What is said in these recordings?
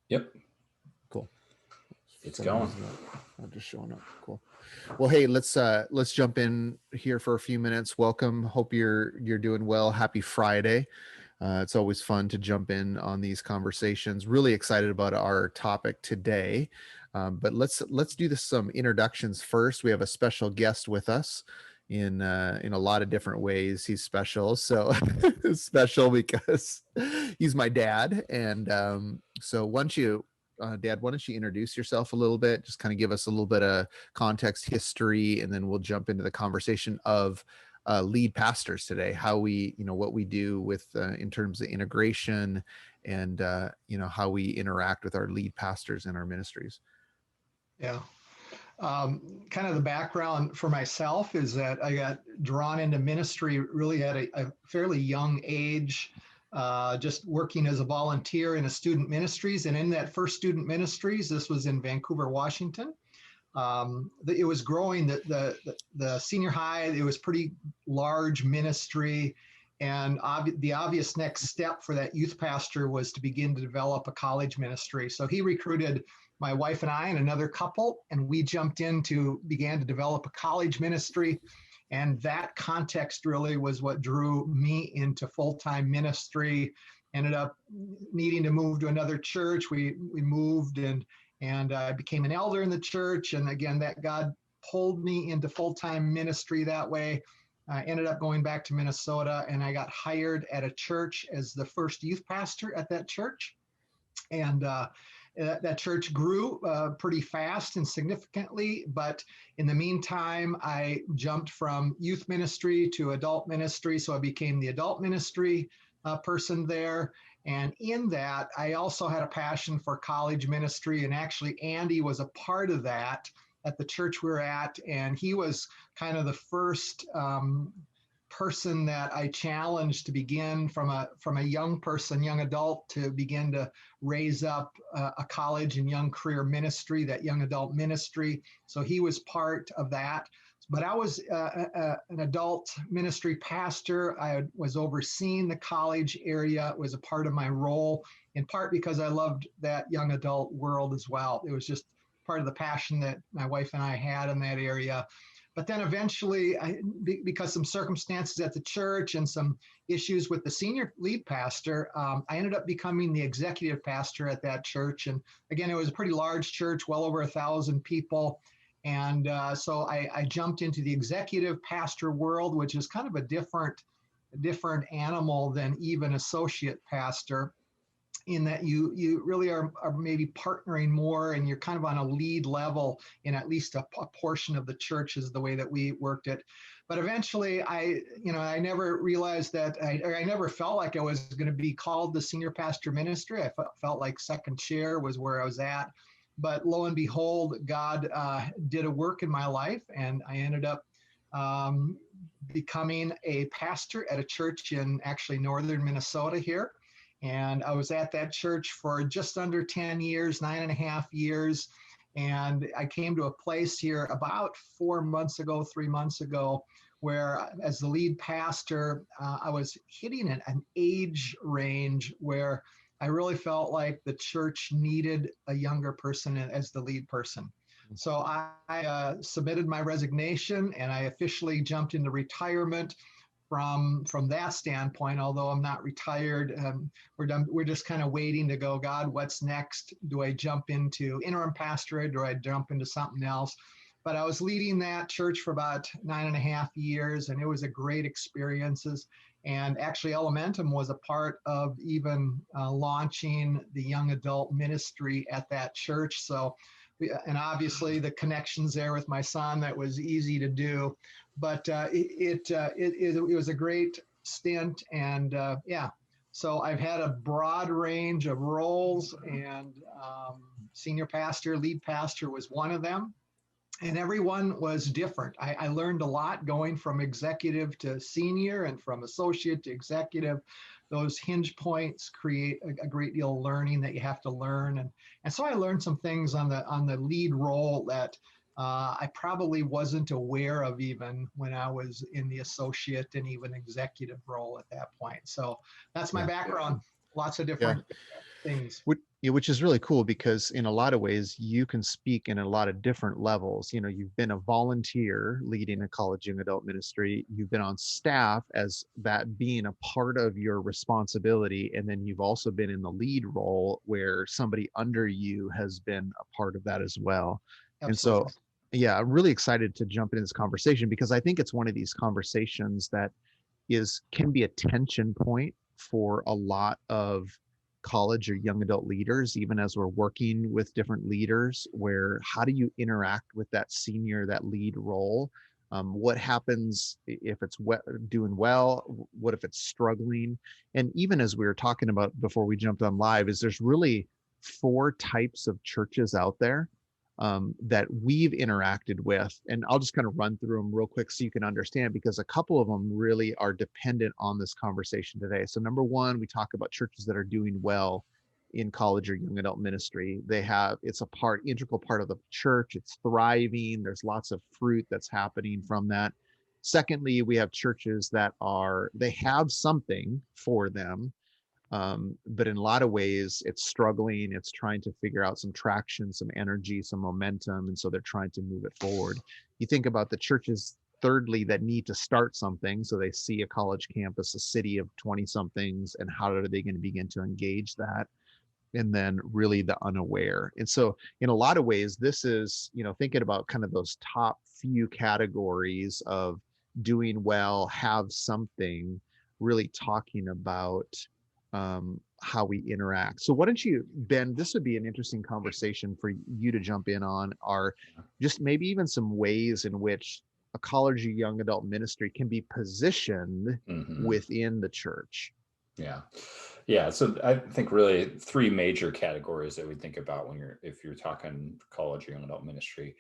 Yep, Cool. For it's some going. reason, not just showing up. Cool. Well, hey, let's jump in here for a few minutes. Welcome. Hope you're doing well. Happy Friday. It's always fun to jump in on these conversations. Really excited about our topic today. But let's do some introductions first. We have a special guest with us in a lot of different ways. He's special. So special because he's my dad. And so once you Dad, why don't you introduce yourself a little bit? Just kind of give us a little bit of context, history, and then we'll jump into the conversation of lead pastors today. How we, what we do with in terms of integration, and how we interact with our lead pastors in our ministries. Yeah. Kind of the background for myself is that I got drawn into ministry really at a fairly young age, just working as a volunteer in a student ministries. And in that first student ministries, this was in Vancouver, Washington. It was growing, the senior high, it was pretty large ministry. And the obvious next step for that youth pastor was to begin to develop a college ministry. So he recruited my wife and I and another couple, and we jumped in to began to develop a college ministry. And that context really was what drew me into full-time ministry. Ended up needing to move to another church. We moved and I became an elder in the church. And again, that God pulled me into full-time ministry that way. I ended up going back to Minnesota, and I got hired at a church as the first youth pastor at that church. And that church grew pretty fast and significantly. But in the meantime, I jumped from youth ministry to adult ministry. So I became the adult ministry person there. And in that, I also had a passion for college ministry. And actually, Andy was a part of that at the church we were at. And he was kind of the first person that I challenged to begin from a young person, young adult, to begin to raise up a college and young career ministry, that young adult ministry. So he was part of that. But I was an adult ministry pastor. I was overseeing the college area. It was a part of my role, in part because I loved that young adult world as well. It was just part of the passion that my wife and I had in that area. But then eventually, because some circumstances at the church and some issues with the senior lead pastor, I ended up becoming the executive pastor at that church. And again, it was a pretty large church, well over 1,000 people. And so I jumped into the executive pastor world, which is kind of a different animal than even associate pastor, in that you really are maybe partnering more, and you're kind of on a lead level in at least a portion of the church, is the way that we worked it. But eventually I never realized that I never felt like I was going to be called the senior pastor ministry. I felt like second chair was where I was at. But lo and behold, God did a work in my life, and I ended up becoming a pastor at a church in actually northern Minnesota here. And I was at that church for just under 10 years, 9.5 years. And I came to a place here about 3 months ago, where as the lead pastor, I was hitting an age range where I really felt like the church needed a younger person as the lead person. So I submitted my resignation, and I officially jumped into retirement. From that standpoint, although I'm not retired, we're just kind of waiting to go, God, what's next? Do I jump into interim pastorate? Do I jump into something else? But I was leading that church for about 9.5 years, and it was a great experiences. And actually, Elementum was a part of even launching the young adult ministry at that church. So, and obviously the connections there with my son, that was easy to do. But it was a great stint. And so I've had a broad range of roles, and senior pastor, lead pastor was one of them. And everyone was different. I learned a lot going from executive to senior and from associate to executive. Those hinge points create a great deal of learning that you have to learn. And so I learned some things on the lead role that I probably wasn't aware of even when I was in the associate and even executive role at that point. So that's my background. Lots of different. things. which is really cool because in a lot of ways you can speak in a lot of different levels. You've been a volunteer leading a college young adult ministry. You've been on staff as that being a part of your responsibility. And then you've also been in the lead role where somebody under you has been a part of that as well. And so, Absolutely. yeah, I'm really excited to jump into this conversation because I think it's one of these conversations that can be a tension point for a lot of college or young adult leaders, even as we're working with different leaders, where how do you interact with that senior, that lead role? What happens if it's doing well? What if it's struggling? And even as we were talking about before we jumped on live, is there's really four types of churches out there that we've interacted with. And I'll just kind of run through them real quick so you can understand, because a couple of them really are dependent on this conversation today. So number one, we talk about churches that are doing well in college or young adult ministry. It's a integral part of the church. It's thriving. There's lots of fruit that's happening from that. Secondly, we have churches that they have something for them, but in a lot of ways it's struggling. It's trying to figure out some traction, some energy, some momentum, and so they're trying to move it forward. You think about the churches, thirdly, that need to start something. So they see a college campus, a city of 20 somethings, and how are they going to begin to engage that? And then really the unaware. And so in a lot of ways, this is, thinking about kind of those top few categories of doing well, have something, really talking about how we interact. So why don't you, Ben, this would be an interesting conversation for you to jump in on, are just maybe even some ways in which a college or young adult ministry can be positioned within the church. Yeah. Yeah. So I think really three major categories that we think about if you're talking college or young adult ministry.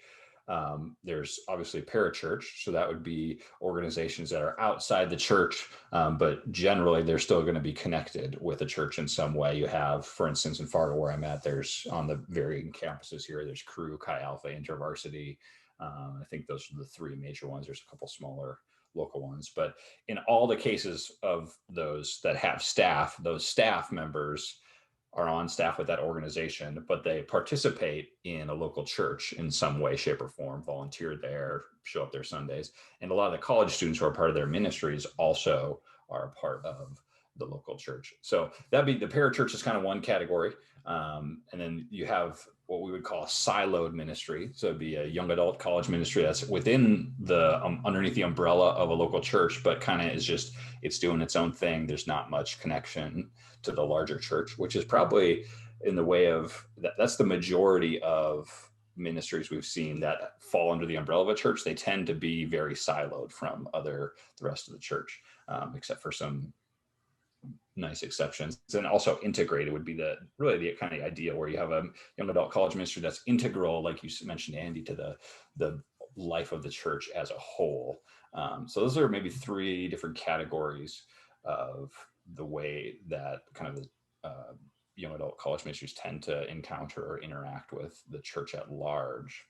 There's obviously parachurch. So that would be organizations that are outside the church, but generally they're still going to be connected with the church in some way. You have, for instance, in Fargo, where I'm at, there's on the varying campuses here, there's Crew, Chi Alpha, InterVarsity. I think those are the three major ones. There's a couple smaller local ones, but in all the cases of those that have staff, those staff members are on staff with that organization, but they participate in a local church in some way, shape, or form, volunteer there, show up there Sundays. And a lot of the college students who are part of their ministries also are a part of the local church. So that'd be the parachurch is kind of one category. And then you have what we would call a siloed ministry. So it'd be a young adult college ministry that's within the underneath the umbrella of a local church, but kind of it's doing its own thing. There's not much connection to the larger church, which is probably in the way of that's the majority of ministries we've seen that fall under the umbrella of a church. They tend to be very siloed from the rest of the church, except for some nice exceptions. And also integrated would be the kind of idea where you have a young adult college ministry that's integral, like you mentioned, Andy, to the life of the church as a whole. So those are maybe three different categories of the way that kind of the young adult college ministries tend to encounter or interact with the church at large.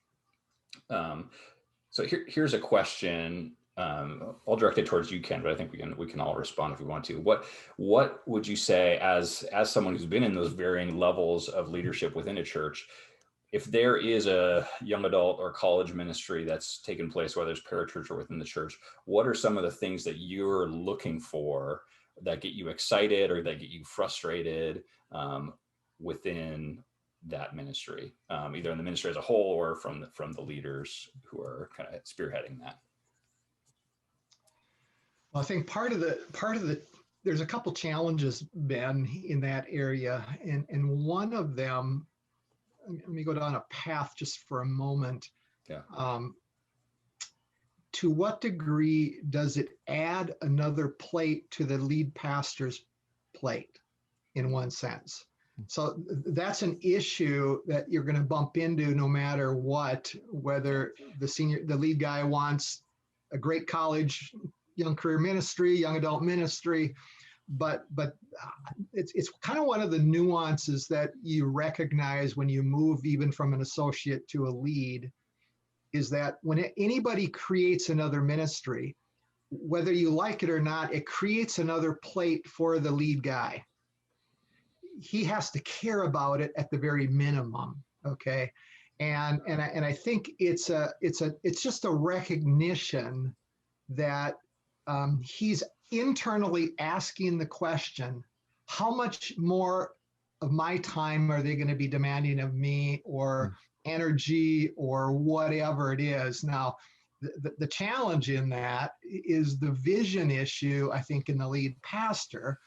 So here's a question. I'll direct it towards you, Ken, but I think we can all respond if we want to. What would you say as someone who's been in those varying levels of leadership within a church, if there is a young adult or college ministry that's taken place, whether it's parachurch or within the church, what are some of the things that you're looking for that get you excited or that get you frustrated within that ministry, either in the ministry as a whole or from the leaders who are kind of spearheading that? Well, I think part of the there's a couple challenges, Ben, in that area, and one of them, let me go down a path just for a moment. Yeah. To what degree does it add another plate to the lead pastor's plate, in one sense? So that's an issue that you're going to bump into no matter what, whether the lead guy wants a great college, young career ministry, young adult ministry, but it's kind of one of the nuances that you recognize when you move even from an associate to a lead, is that when anybody creates another ministry, whether you like it or not, it creates another plate for the lead guy. he has to care about it at the very minimum. Okay. And I think it's just a recognition that he's internally asking the question, how much more of my time are they going to be demanding of me, or energy, or whatever it is? Now, the challenge in that is the vision issue, I think, in the lead pastor,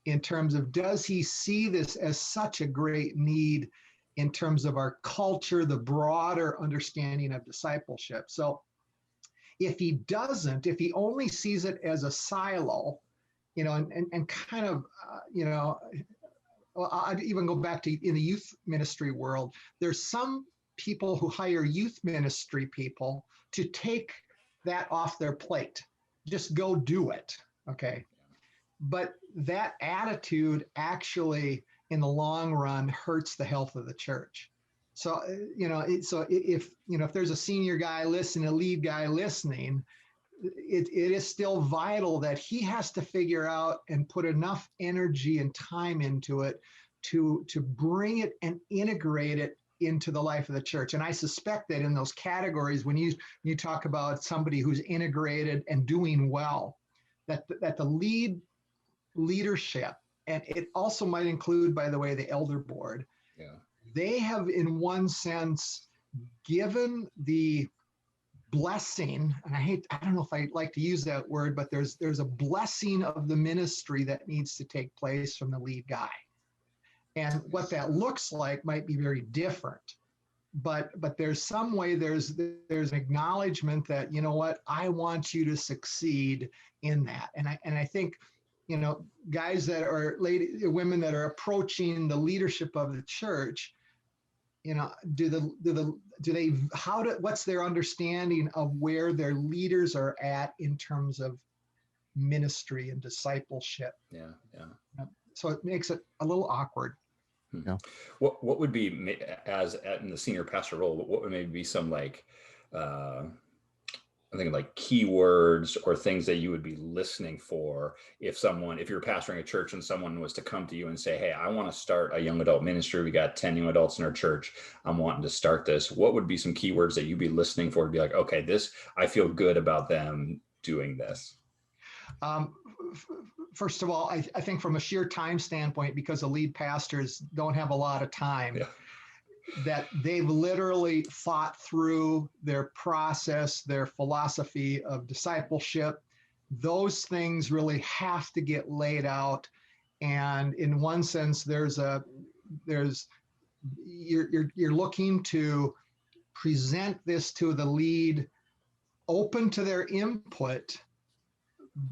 in terms of, does he see this as such a great need in terms of our culture, the broader understanding of discipleship? So if he doesn't, if he only sees it as a silo, and kind of, well, I'd even go back to in the youth ministry world, there's some people who hire youth ministry people to take that off their plate. Just go do it. Okay. But that attitude actually, in the long run, hurts the health of the church. So, if there's a senior guy listening, a lead guy listening, it is still vital that he has to figure out and put enough energy and time into it to bring it and integrate it into the life of the church. And I suspect that in those categories, when you talk about somebody who's integrated and doing well, that the leadership, and it also might include, by the way, the elder board, they have, in one sense, given the blessing, and I don't know if I like to use that word, but there's a blessing of the ministry that needs to take place from the lead guy. And what that looks like might be very different. But there's some way, there's an acknowledgement that, you know what, I want you to succeed in that. And I think, guys that are women that are approaching the leadership of the church, what's their understanding of where their leaders are at in terms of ministry and discipleship? So it makes it a little awkward. Yeah. What would be, in the senior pastor role, what would maybe be some I think like keywords or things that you would be listening for if you're pastoring a church and someone was to come to you and say, hey, I want to start a young adult ministry. We got 10 young adults in our church. I'm wanting to start this. What would be some keywords that you'd be listening for to be like, okay, I feel good about them doing this? First of all, I think from a sheer time standpoint, because the lead pastors don't have a lot of time, that they've literally thought through their process, their philosophy of discipleship. Those things really have to get laid out. And in one sense, you're looking to present this to the lead, open to their input,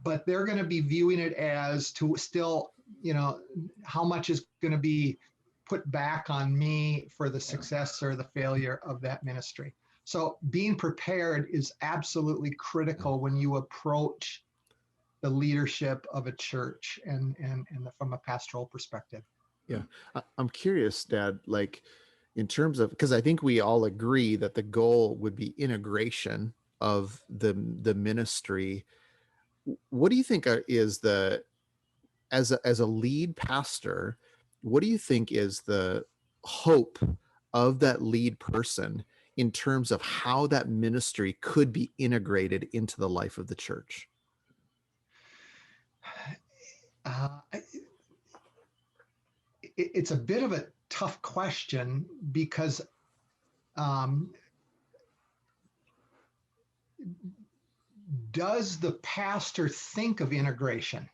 but they're going to be viewing it as to still, how much is going to be put back on me for the success or the failure of that ministry. So being prepared is absolutely critical when you approach the leadership of a church and from a pastoral perspective. Yeah. I'm curious, Dad, in terms of, because I think we all agree that the goal would be integration of the ministry. What do you think is as a lead pastor, what do you think is the hope of that lead person in terms of how that ministry could be integrated into the life of the church? It's a bit of a tough question because does the pastor think of integration?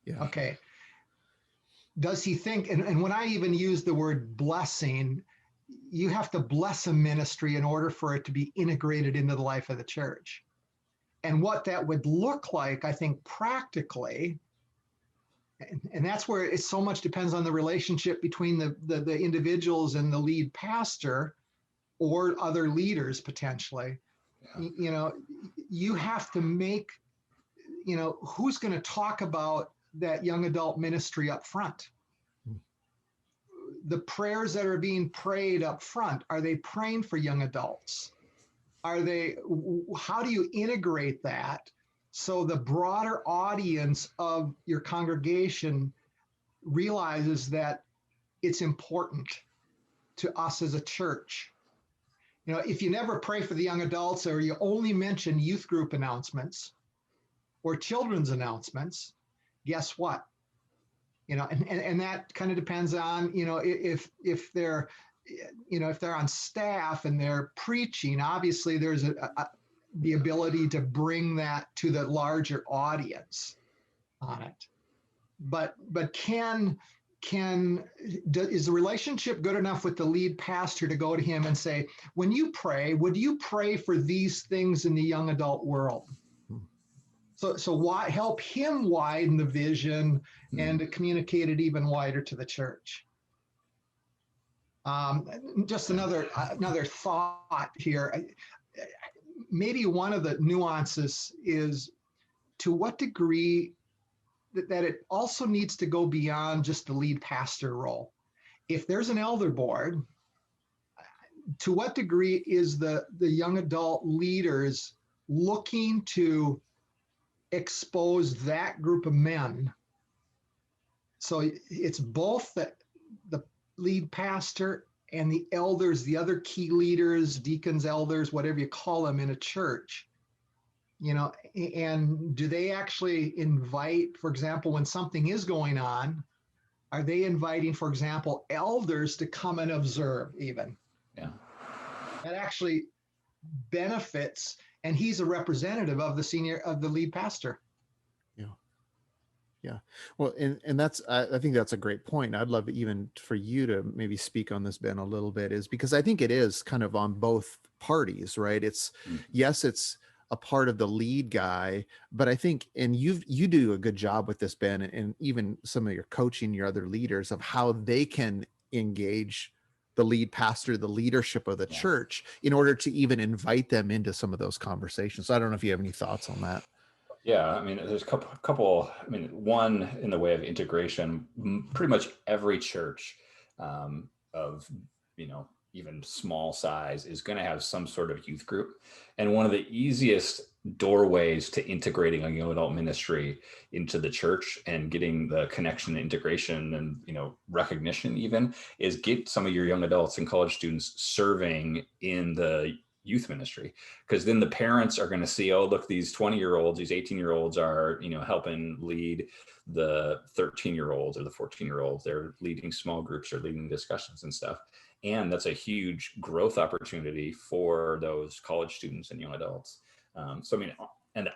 Yeah. Okay. Does he think, and when I even use the word blessing, you have to bless a ministry in order for it to be integrated into the life of the church. And what that would look like, I think, practically, and that's where it so much depends on the relationship between the individuals and the lead pastor or other leaders potentially. You have to make, who's going to talk about that young adult ministry up front? The prayers that are being prayed up front, are they praying for young adults? How do you integrate that so the broader audience of your congregation realizes that it's important to us as a church. You know, if you never pray for the young adults, or you only mention youth group announcements or children's announcements, guess what? You know, and that kind of depends on, you know, if they're, you know, if they're on staff and they're preaching, obviously there's the ability to bring that to the larger audience on it. But is the relationship good enough with the lead pastor to go to him and say, when you pray, would you pray for these things in the young adult world? So why help him widen the vision and to communicate it even wider to the church? Just another thought here. Maybe one of the nuances is to what degree that it also needs to go beyond just the lead pastor role. If there's an elder board, to what degree is the young adult leaders looking to expose that group of men? So it's both the lead pastor and the elders, the other key leaders, deacons, elders, whatever you call them in a church, you know, and do they actually invite, for example, when something is going on, are they inviting, for example, elders to come and observe even? Yeah. That actually benefits, and he's a representative of the lead pastor. Yeah. Well, and that's, I think that's a great point. I'd love even for you to maybe speak on this, Ben, a little bit, is because I think it is kind of on both parties, right? It's, yes, it's a part of the lead guy, but I think, and you do a good job with this, Ben, and even some of your coaching, your other leaders, of how they can engage the lead pastor, the leadership of the church, in order to even invite them into some of those conversations. So I don't know if you have any thoughts on that. Yeah, I mean, there's a couple. I mean, one in the way of integration. Pretty much every church of, you know, even small size is going to have some sort of youth group, and one of the easiest doorways to integrating a young adult ministry into the church and getting the connection, integration, and, you know, recognition even, is get some of your young adults and college students serving in the youth ministry, because then the parents are going to see, oh, look, these 20-year-olds, these 18-year-olds are, you know, helping lead the 13-year-olds or the 14-year-olds. They're leading small groups or leading discussions and stuff. And that's a huge growth opportunity for those college students and young adults. So, I mean, and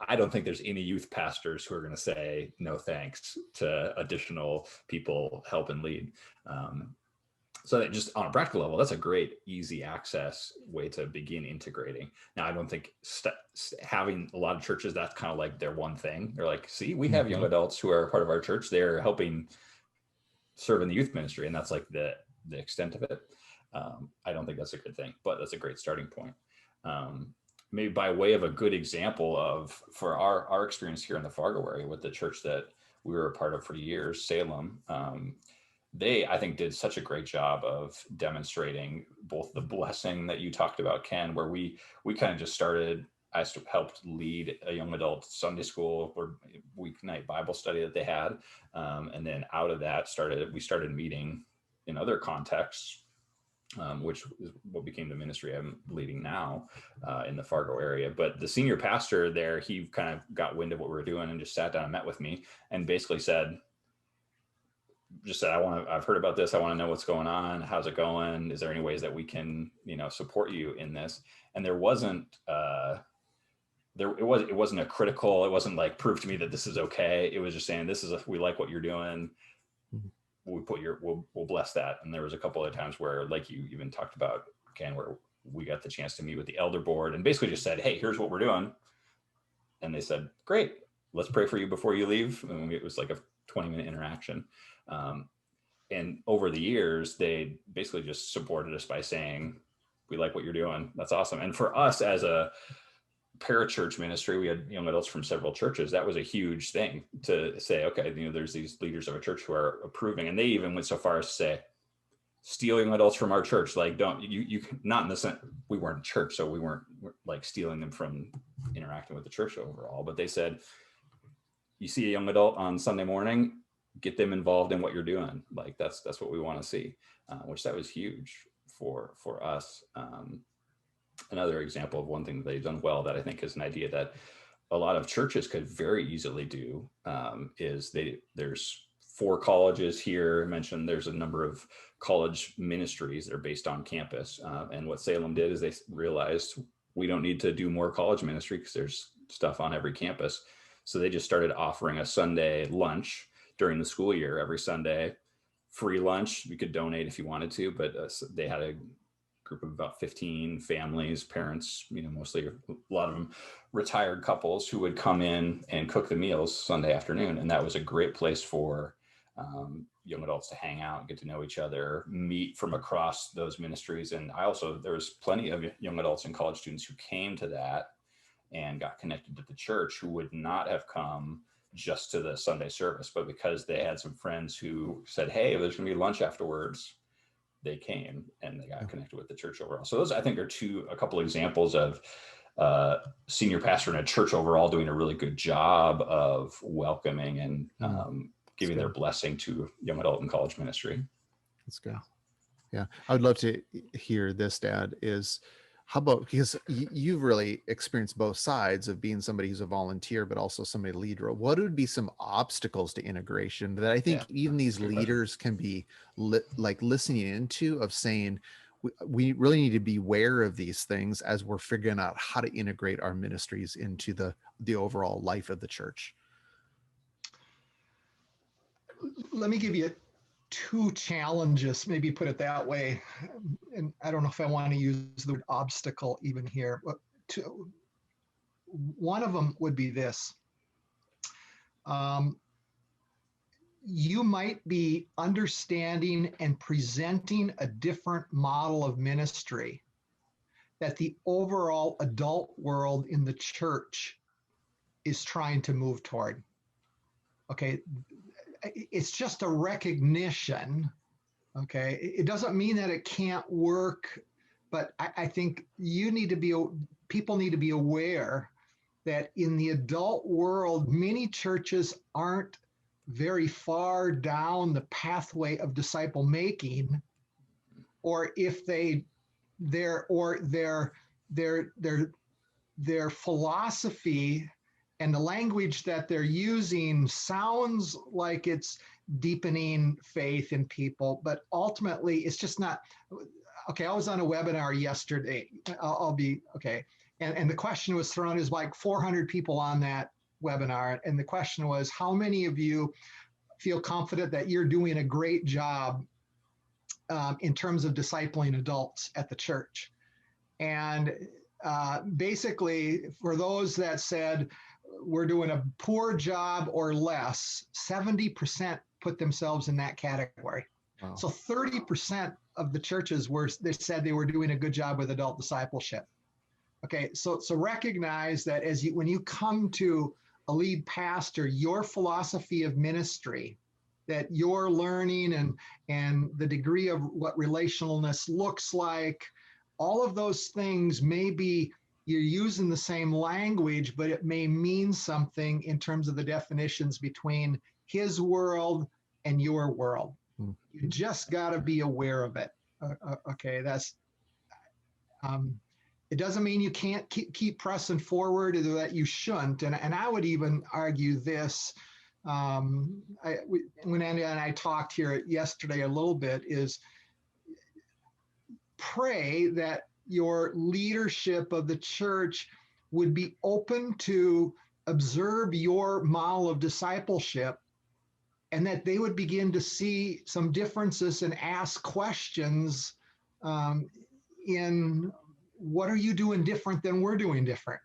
I don't think there's any youth pastors who are going to say no thanks to additional people help and lead. So that just on a practical level, that's a great, easy access way to begin integrating. Now, I don't think having a lot of churches, that's kind of like their one thing. They're like, see, we have young adults who are part of our church. They're helping serve in the youth ministry. And that's like the extent of it. I don't think that's a good thing, but that's a great starting point. Maybe by way of a good example of, for our experience here in the Fargo area with the church that we were a part of for years, Salem, they, I think, did such a great job of demonstrating both the blessing that you talked about, Ken, where we kind of just started. I helped lead a young adult Sunday school or weeknight Bible study that they had, and then out of that we started meeting in other contexts, which is what became the ministry I'm leading now in the Fargo area. But the senior pastor there, he kind of got wind of what we were doing and just sat down and met with me and basically said, I've heard about this. I want to know what's going on. How's it going? Is there any ways that we can, you know, support you in this? And there wasn't, it wasn't a critical, it wasn't like, prove to me that this is okay. It was just saying, we like what you're doing. We'll bless that. And there was a couple of times where, like you even talked about, Ken, where we got the chance to meet with the elder board and basically just said, hey, here's what we're doing. And they said, great, let's pray for you before you leave. And it was like a 20-minute interaction. And over the years, they basically just supported us by saying, we like what you're doing. That's awesome. And for us as a parachurch ministry, we had young adults from several churches. That was a huge thing to say, okay, you know, there's these leaders of a church who are approving. And they even went so far as to say, steal young adults from our church. Like, don't you not in the sense, we weren't church, so we weren't like stealing them from interacting with the church overall. But they said, you see a young adult on Sunday morning, get them involved in what you're doing. Like that's what we want to see, which that was huge for us. Another example of one thing that they've done well that I think is an idea that a lot of churches could very easily do, is there's 4 colleges here. I mentioned there's a number of college ministries that are based on campus. And what Salem did is they realized we don't need to do more college ministry because there's stuff on every campus. So they just started offering a Sunday lunch during the school year every Sunday, free lunch. You could donate if you wanted to, but they had a group of about 15 families, parents, mostly a lot of them retired couples who would come in and cook the meals Sunday afternoon. And that was a great place for young adults to hang out, get to know each other, meet from across those ministries. And there was plenty of young adults and college students who came to that and got connected to the church who would not have come just to the Sunday service, but because they had some friends who said, hey, there's going to be lunch afterwards, they came and they got connected with the church overall. So those, I think, are a couple examples of senior pastor in a church overall doing a really good job of welcoming and giving their blessing to young adult and college ministry. That's good. Yeah. I would love to hear this, Dad, is how about, because you've really experienced both sides of being somebody who's a volunteer, but also somebody to lead role. What would be some obstacles to integration that I think even these leaders can be listening into, of saying, we really need to be aware of these things as we're figuring out how to integrate our ministries into the overall life of the church? Let me give you 2 challenges, maybe put it that way. And I don't know if I want to use the word obstacle even here, but one of them would be this. You might be understanding and presenting a different model of ministry that the overall adult world in the church is trying to move toward. Okay. It's just a recognition. Okay. It doesn't mean that it can't work, but I think people need to be aware that in the adult world, many churches aren't very far down the pathway of disciple making, or if their philosophy and the language that they're using sounds like it's deepening faith in people, but ultimately it's just not. Okay, I was on a webinar yesterday. I'll be okay. And the question was thrown, is like 400 people on that webinar. And the question was, how many of you feel confident that you're doing a great job in terms of discipling adults at the church? And basically, for those that said, we're doing a poor job or less, 70% put themselves in that category. Wow. So 30% of the churches they said they were doing a good job with adult discipleship. Okay, so recognize that when you come to a lead pastor, your philosophy of ministry, that you're learning and the degree of what relationalness looks like, all of those things may be, you're using the same language, but it may mean something in terms of the definitions between his world and your world. You just got to be aware of it. Okay, that's it doesn't mean you can't keep pressing forward, or that you shouldn't. And I would even argue this. When Andy and I talked here yesterday a little bit, is pray that your leadership of the church would be open to observe your model of discipleship, and that they would begin to see some differences and ask questions in what are you doing different than we're doing different.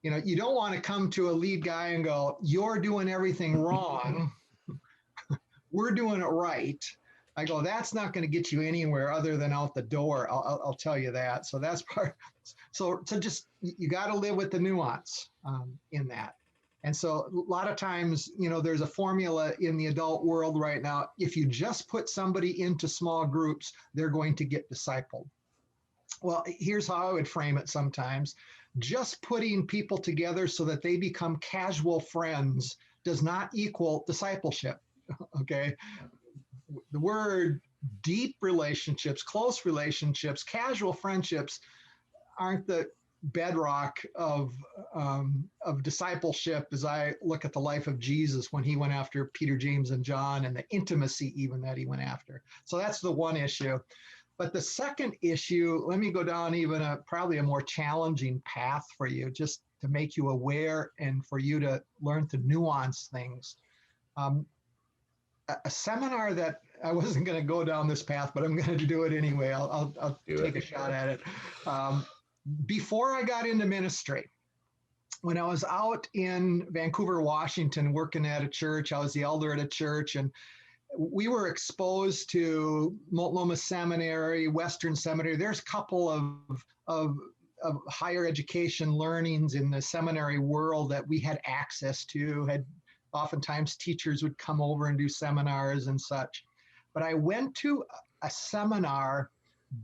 You don't want to come to a lead guy and go, you're doing everything wrong. We're doing it right. I go, that's not going to get you anywhere other than out the door. I'll tell you that. So that's part. So just, you got to live with the nuance in that. And so a lot of times, there's a formula in the adult world right now. If you just put somebody into small groups, they're going to get discipled. Well, here's how I would frame it sometimes. Just putting people together so that they become casual friends does not equal discipleship. Okay. The word deep relationships, close relationships, casual friendships aren't the bedrock of discipleship as I look at the life of Jesus when he went after Peter, James, and John, and the intimacy even that he went after. So that's the one issue. But the second issue, let me go down even probably a more challenging path for you, just to make you aware and for you to learn to nuance things. A seminar that I wasn't going to go down this path, but I'm going to do it anyway. I'll take a shot at it. Before I got into ministry, when I was out in Vancouver, Washington, working at a church, I was the elder at a church, and we were exposed to Multnomah Seminary, Western Seminary. There's a couple of higher education learnings in the seminary world that we had access to. Oftentimes teachers would come over and do seminars and such. But I went to a seminar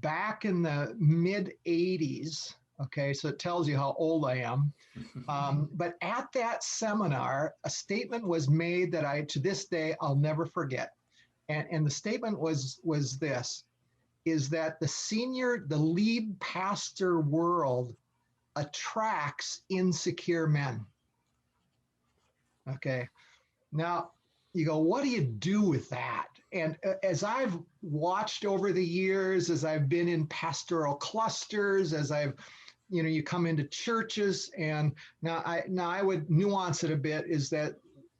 back in the mid 80s. Okay, so it tells you how old I am. But at that seminar, a statement was made that to this day, I'll never forget. And the statement was this, is that the lead pastor world attracts insecure men. Okay. Now you go, what do you do with that? And as I've watched over the years, as I've been in pastoral clusters, as you come into churches, and now I would nuance it a bit, is that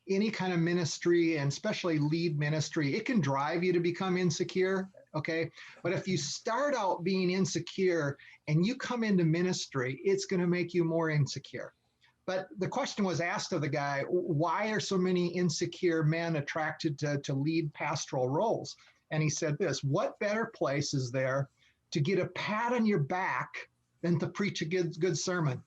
any kind of ministry, and especially lead ministry, it can drive you to become insecure, okay? But if you start out being insecure and you come into ministry, it's going to make you more insecure. But the question was asked of the guy, why are so many insecure men attracted to lead pastoral roles? And he said this, what better place is there to get a pat on your back than to preach a good sermon?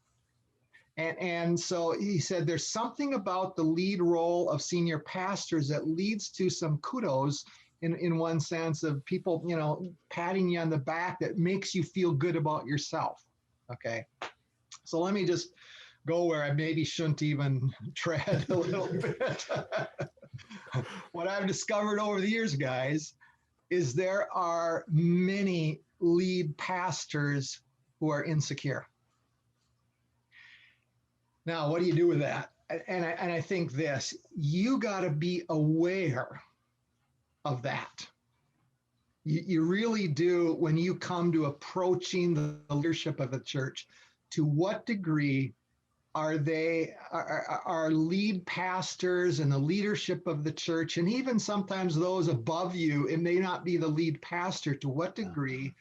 And so he said, there's something about the lead role of senior pastors that leads to some kudos in one sense of people, patting you on the back that makes you feel good about yourself. Okay. So let me just go where I maybe shouldn't even tread a little bit. What I've discovered over the years, guys, is there are many lead pastors who are insecure. Now, what do you do with that? And I think this, you got to be aware of that. You really do when you come to approaching the leadership of a church. To what degree are lead pastors and the leadership of the church, and even sometimes those above you, it may not be the lead pastor, to what degree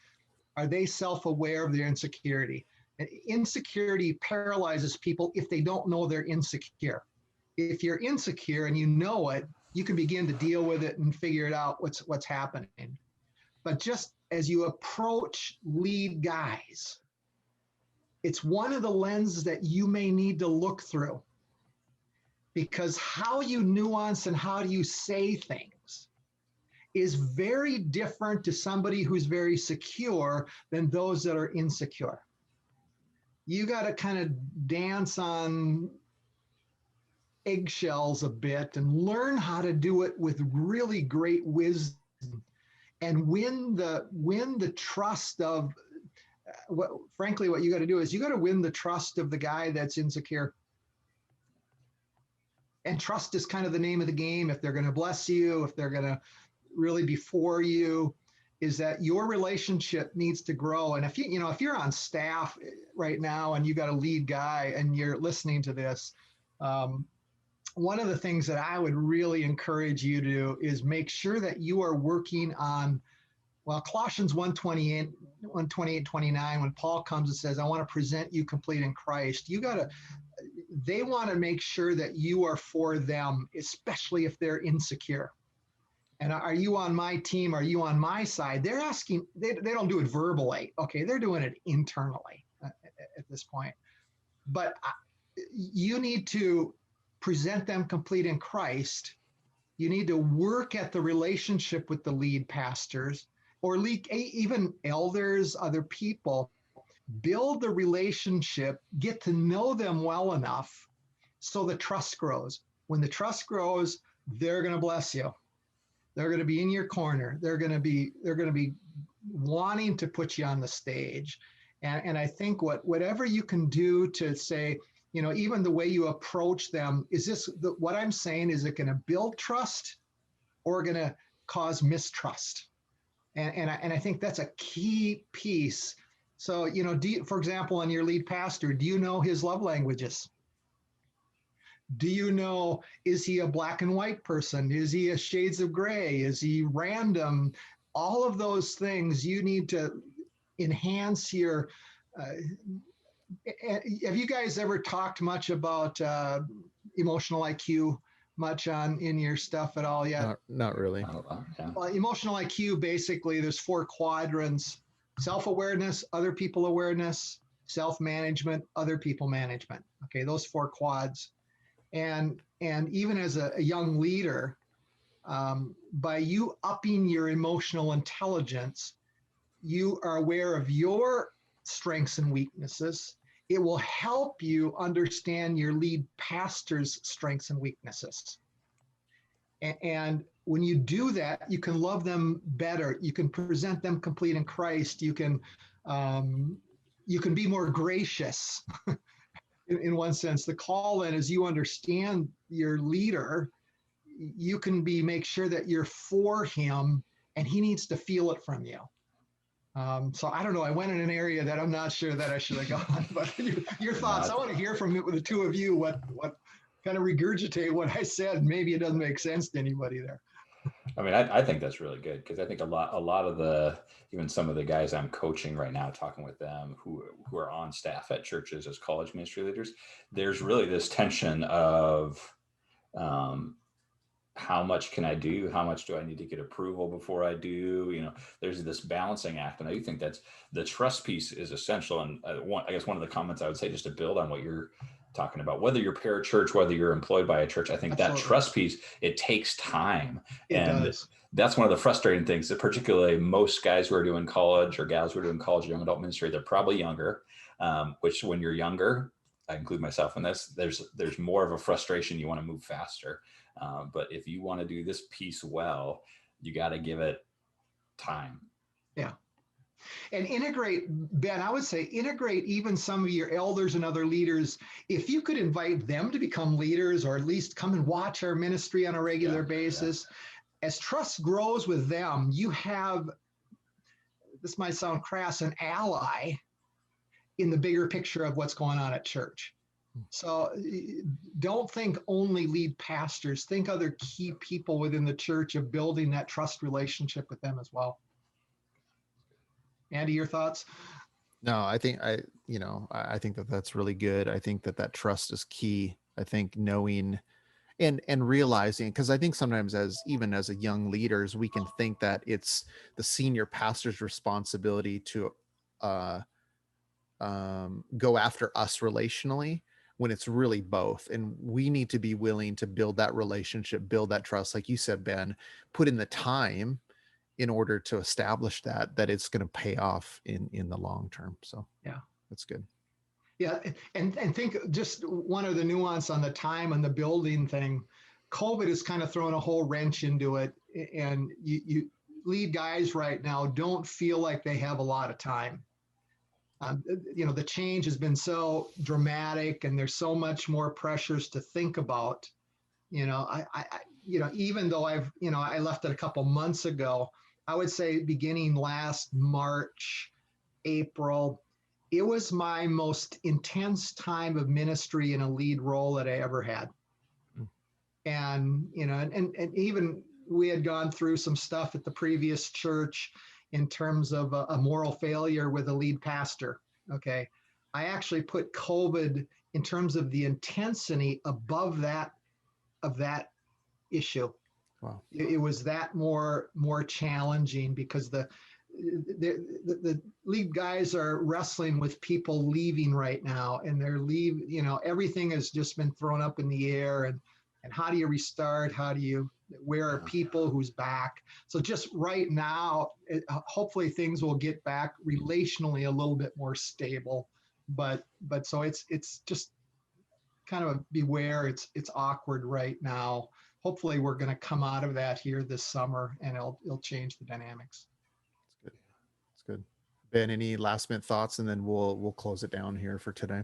are they self-aware of their insecurity? And insecurity paralyzes people if they don't know they're insecure. If you're insecure and you know it, you can begin to deal with it and figure it out what's happening. But just as you approach lead guys, it's one of the lenses that you may need to look through, because how you nuance and how do you say things is very different to somebody who's very secure than those that are insecure. You got to kind of dance on eggshells a bit and learn how to do it with really great wisdom and win the trust of frankly, what you got to do is you got to win the trust of the guy that's insecure. And trust is kind of the name of the game. If they're going to bless you, if they're going to really be for you, is that your relationship needs to grow. And if you're on staff right now and you got a lead guy and you're listening to this, one of the things that I would really encourage you to do is make sure that you are working on, Colossians 1:28, 29, when Paul comes and says, I want to present you complete in Christ, they want to make sure that you are for them, especially if they're insecure. And are you on my team? Are you on my side? They're asking, they don't do it verbally. Okay, they're doing it internally at this point. But you need to present them complete in Christ. You need to work at the relationship with the lead pastors or even elders, other people. Build the relationship, get to know them well enough so the trust grows. When the trust grows, they're going to bless you. They're going to be in your corner. They're going to be wanting to put you on the stage. And I think whatever you can do to say, even the way you approach them, is this what I'm saying? Is it going to build trust or going to cause mistrust? And I think that's a key piece. So, for example, on your lead pastor, do you know his love languages? Do you know, is he a black and white person? Is he a shades of gray? Is he random? All of those things you need to enhance your. Have you guys ever talked much about emotional IQ much in your stuff at all yet? Not really. Yeah. Well, emotional IQ, basically, there's 4 quadrants: self-awareness, other people awareness, self-management, other people management. Okay, those 4 quads. And even as a young leader, by you upping your emotional intelligence, you are aware of your strengths and weaknesses. It will help you understand your lead pastor's strengths and weaknesses. And when you do that, you can love them better. You can present them complete in Christ. You can be more gracious. In one sense, the call in is you understand your leader, you can make sure that you're for him, and he needs to feel it from you. So I don't know. I went in an area that I'm not sure that I should have gone, but your thoughts. I want to hear from the two of you. What kind of regurgitate what I said? Maybe it doesn't make sense to anybody there. I mean, I think that's really good, because I think a lot of even some of the guys I'm coaching right now, talking with them who are on staff at churches as college ministry leaders, there's really this tension of how much can I do? How much do I need to get approval before I do? There's this balancing act. And I do think that's the trust piece is essential. And I guess one of the comments I would say, just to build on what you're talking about, whether you're parachurch, whether you're employed by a church, I think Absolutely. That trust piece, it takes time. It does. That's one of the frustrating things, that particularly most guys who are doing college, or gals who are doing college young adult ministry, they're probably younger, which when you're younger, I include myself in this, there's more of a frustration. You want to move faster. But if you want to do this piece well, you got to give it time. Yeah. And integrate, Ben, I would say integrate even some of your elders and other leaders. If you could invite them to become leaders, or at least come and watch our ministry on a regular basis, as trust grows with them, you have, this might sound crass, an ally in the bigger picture of what's going on at church. So don't think only lead pastors, think other key people within the church, of building that trust relationship with them as well. Andy, your thoughts? No, I think that that's really good. I think that trust is key. I think knowing and realizing, because I think sometimes even as a young leaders, we can think that it's the senior pastor's responsibility to go after us relationally, when it's really both. And we need to be willing to build that relationship, build that trust, like you said, Ben, put in the time in order to establish that it's going to pay off in the long term. So yeah, that's good. Yeah. And think just one of the nuance on the time and the building thing. COVID has kind of thrown a whole wrench into it. And you lead guys right now don't feel like they have a lot of time. The change has been so dramatic, and there's so much more pressures to think about. Even though I left it a couple months ago, I would say beginning last March, April, it was my most intense time of ministry in a lead role that I ever had. And, and even we had gone through some stuff at the previous church in terms of a moral failure with a lead pastor. Okay. I actually put COVID in terms of the intensity above that, of that issue. Wow. It was that more challenging, because the lead guys are wrestling with people leaving right now, and everything has just been thrown up in the air, and how do you restart? Where are people, who's back? So just right now, hopefully things will get back relationally a little bit more stable, but so it's just kind of beware. It's awkward right now. hopefully we're going to come out of that here this summer, and it'll change the dynamics. That's good. That's good. Ben, any last minute thoughts, and then we'll close it down here for today.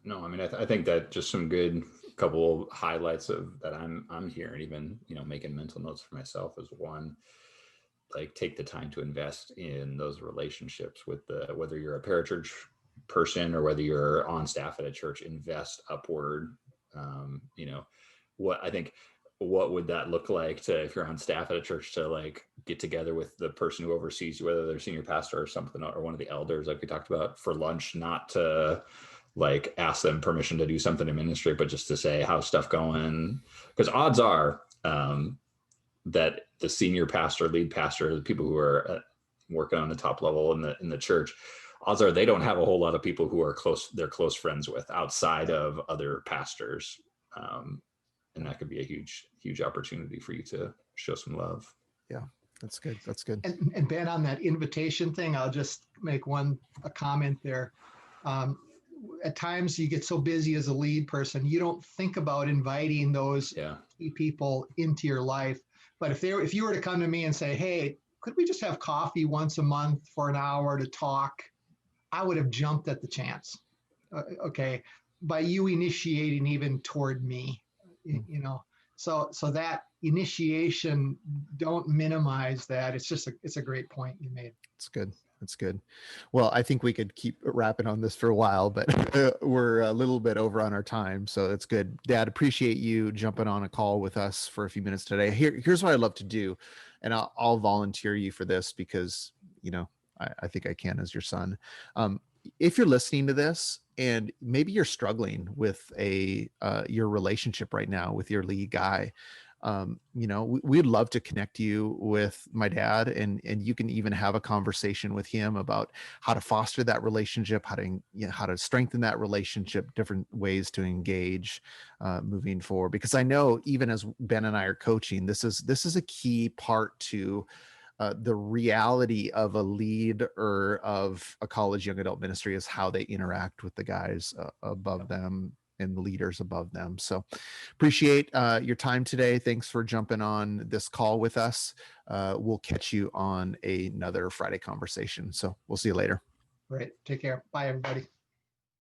No, I mean, I think that just some good couple highlights of that I'm hearing, even, making mental notes for myself is one, like take the time to invest in those relationships with whether you're a parachurch person or whether you're on staff at a church, invest upward. What I think, what would that look like to, if you're on staff at a church, to like get together with the person who oversees you, whether they're senior pastor or something, or one of the elders, like we talked about, for lunch, not to like ask them permission to do something in ministry, but just to say, how's stuff going? Because odds are that the senior pastor, lead pastor, the people who are working on the top level in the church, odds are they don't have a whole lot of people who are they're close friends with outside of other pastors. And that could be a huge opportunity for you to show some love. Yeah, that's good. That's good. And Ben, on that invitation thing, I'll just make a comment there. At times you get so busy as a lead person, you don't think about inviting those key people into your life. But if you were to come to me and say, hey, could we just have coffee once a month for an hour to talk? I would have jumped at the chance. Okay. By you initiating even toward me, so that initiation, don't minimize that. It's a great point you made. It's good. That's good. Well, I think we could keep wrapping on this for a while, but we're a little bit over on our time. So it's good. Dad, appreciate you jumping on a call with us for a few minutes today. Here's what I'd love to do. And I'll volunteer you for this because, I think I can as your son. If you're listening to this and maybe you're struggling with your relationship right now with your lead guy, we'd love to connect you with my dad, and you can even have a conversation with him about how to foster that relationship, how to strengthen that relationship, different ways to engage moving forward. Because I know even as Ben and I are coaching, this is a key part to the reality of a lead or of a college young adult ministry is how they interact with the guys above them and the leaders above them. So appreciate your time today. Thanks for jumping on this call with us. We'll catch you on another Friday conversation. So we'll see you later. Great. Take care. Bye, everybody.